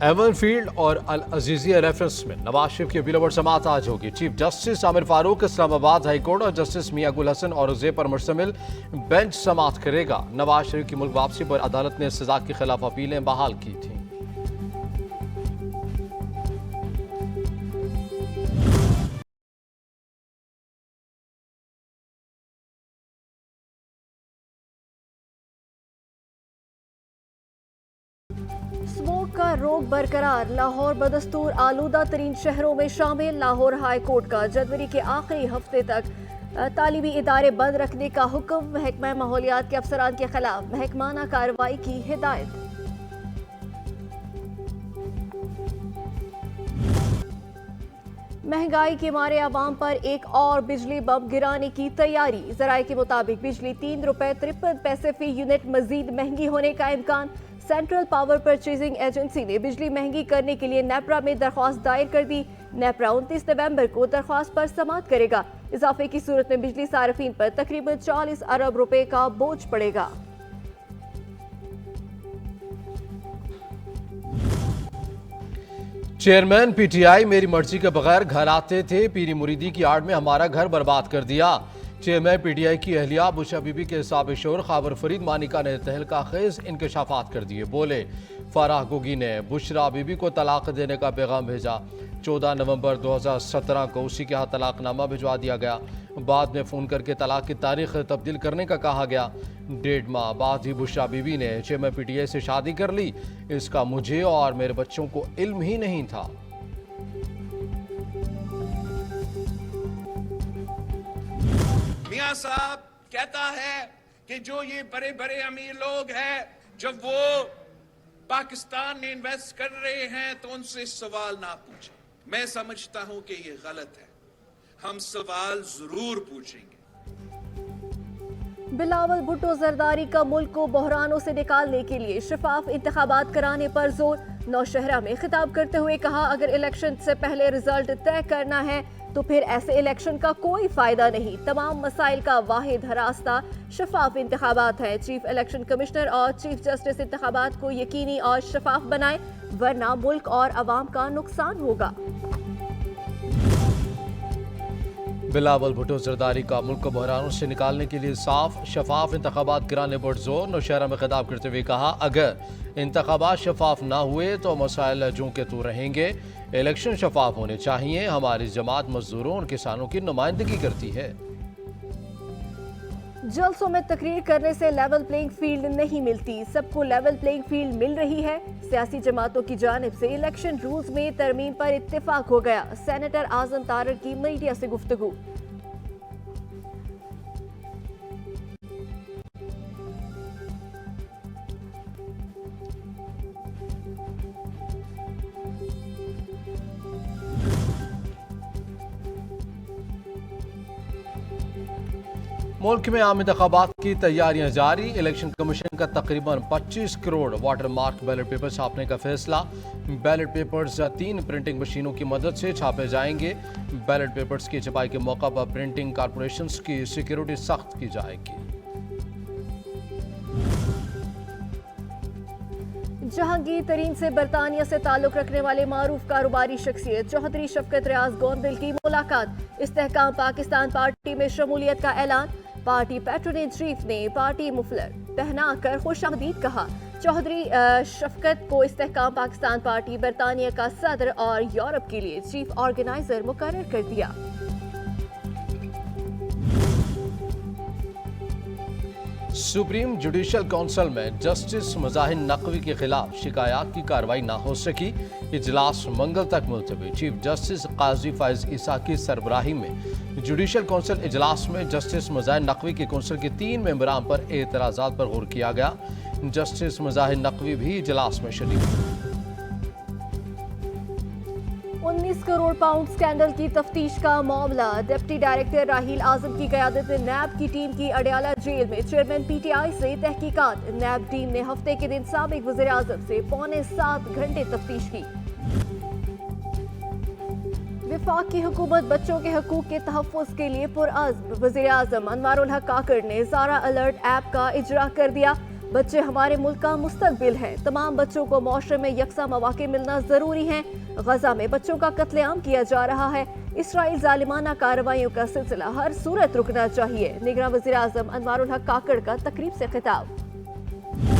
Avon field और अल Azizia reference में नवाज शरीफ की अपील पर समाअत आज होगी। Chief justice Aamir Farooq Islamabad high court और जस्टिस मियां गुल हसन और उजे पर मुश्तमिल बेंच समाअत करेगा। नवाज शरीफ की मुल्क वापसी पर अदालत ने सजा के खिलाफ अपीलें बहाल की थी। स्मोक का रोक बरकरार, लाहौर बदस्तूर आलूदा तरीन शहरों में शामिल। लाहौर हाई कोर्ट का जनवरी के आखिरी हफ्ते तक तालीमी इदारे बंद रखने का हुक्म। महकमा माहौलियात के अफसरान के खिलाफ महकमाना कार्रवाई की हिदायत। महंगाई के मारे आवाम पर एक और बिजली बम गिराने की तैयारी। जराये के मुताबिक बिजली 3 रुपए 53 पैसे फी यूनिट मजीद महंगी होने का इम्कान। सेंट्रल पावर परचेजिंग एजेंसी ने बिजली महंगी करने के लिए नेपरा में दरख्वास्त दायर कर दी। नेपरा 29 नवंबर को दरख्वास्त पर समाअत करेगा। इजाफे की सूरत में बिजली सार्फिन पर तकरीबन 40 अरब रुपए का बोझ पड़ेगा। चेयरमैन पीटीआई मेरी मर्जी के बगैर घर आते थे, पीरी मुरीदी की आड़ में हमारा घर बर्बाद कर दिया। चेयरमैन पीटीआई की अहलिया बुशरा बीबी के हिसाब शोर खाबर फरीद मानिका ने तहलका खेज इंकशाफात कर दिए। बोले फराह गोगी ने बुशरा बीबी को तलाक देने का पैगाम भेजा। 14 नवंबर 2017 को उसी के हाथ तलाकनामा भिजवा दिया गया। बाद में फ़ोन करके तलाक की तारीख तब्दील करने का कहा गया। 1.5 माह बाद ही बुशरा बीबी ने चेयरमैन पीटीआई से शादी कर ली। इसका मुझे और मेरे बच्चों को इल्म ही नहीं था। मियां साहब कहता है कि जो ये बड़े बड़े अमीर लोग हैं, जब वो पाकिस्तान में इन्वेस्ट कर रहे हैं तो उनसे सवाल ना पूछें। मैं समझता हूं कि ये गलत है। हम सवाल जरूर पूछेंगे। बिलावल भुट्टो जरदारी का मुल्क को बहरानों से निकालने के लिए शफाफ इंतखाबात कराने पर जोर। नौशहरा में खिताब करते हुए कहा, अगर इलेक्शन से पहले रिजल्ट तय करना है तो फिर ऐसे इलेक्शन का कोई फायदा नहीं। तमाम मसाइल का वाहिद रास्ता शफाफ इंतखाबात है। चीफ इलेक्शन कमिश्नर और चीफ जस्टिस इंतखाबात को यकीनी और शफाफ बनाए, वरना मुल्क और अवाम का नुकसान होगा। बिलावल भुट्टो जरदारी का मुल्क को बहरानों से निकालने के लिए साफ शफाफ इंतखाबात कराने पर जोर। नौशहरा में खिताब करते हुए कहा, अगर इंतखाबात शफाफ ना हुए तो मसाइल जो के तो रहेंगे। इलेक्शन शफाफ होने चाहिए। हमारी जमात मजदूरों और किसानों की नुमाइंदगी करती है। जलसों में तकरीर करने से लेवल प्लेइंग फील्ड नहीं मिलती, सबको लेवल प्लेइंग फील्ड मिल रही है। सियासी जमातों की जानिब से इलेक्शन रूल्स में तरमीम पर इत्तेफाक हो गया। सेनेटर आजम तारड़ की मीडिया से गुफ्तगू। मुल्क में आम इंतखाबात की तैयारियां जारी। इलेक्शन कमीशन का तकरीबन 25 crore water mark ballot paper छापने का फैसला। बैलेट पेपर्स 3 प्रिंटिंग मशीनों की मदद से छापे जाएंगे। बैलेट पेपर्स की छपाई के मौका पर प्रिंटिंग कारपोरेशंस की सिक्योरिटी सख्त की जाएगी। जहांगीर तरीन से बरतानिया से ताल्लुक रखने वाले मारूफ कारोबारी शख्सियत चौधरी शफकत रियाज गोंदिल की मुलाकात। इस्तेहकाम पाकिस्तान पार्टी में शमूलियत का ऐलान। पार्टी पैट्रन इन चीफ ने पार्टी मुफलर पहनाकर खुशामदीद कहा। चौधरी शफकत को इस्तेहकाम पाकिस्तान पार्टी बरतानिया का सदर और यूरोप के लिए चीफ ऑर्गेनाइजर मुकर्रर कर दिया। सुप्रीम जुडिशल काउंसिल में जस्टिस मुजाहिद नकवी के खिलाफ शिकायत की कार्रवाई न हो सकी। इजलास मंगल तक मुलतवी। चीफ जस्टिस काजी फाइज ईसा की सरबराही में जुडिशल काउंसिल इजलास में जस्टिस मुजाहिद नकवी के काउंसिल के 3 मेंबरान पर एतराज़ात पर गौर किया गया। जस्टिस मुजाहिद नकवी भी इजलास में शरीक। 19 करोड़ पाउंड स्कैंडल की तफ्तीश का मामला। डिप्टी डायरेक्टर राहील आजम की क़यादत में नैब की टीम की अडयाला जेल में चेयरमैन पीटीआई से तहकीकात। नैब टीम ने हफ्ते के दिन साबिक वज़ीर आज़म से 6.25 घंटे तफ्तीश की। विफाक की हुकूमत बच्चों के हकूक के तहफ़्फ़ुज़ के लिए पुरअज़्म। वज़ीर आज़म अनवारुल हक काकड़ ने ज़ारा अलर्ट ऐप का इजरा कर दिया। बच्चे हमारे मुल्क का मुस्तकबिल हैं। तमाम बच्चों को माशरे में यकसा मौके मिलना जरूरी है। गजा में बच्चों का कत्लेआम किया जा रहा है। इसराइल जालिमाना कार्रवाइयों का सिलसिला हर सूरत रुकना चाहिए। निगरान वज़ीर आज़म अनवारुल हक काकड़ का तकरीब से खिताब।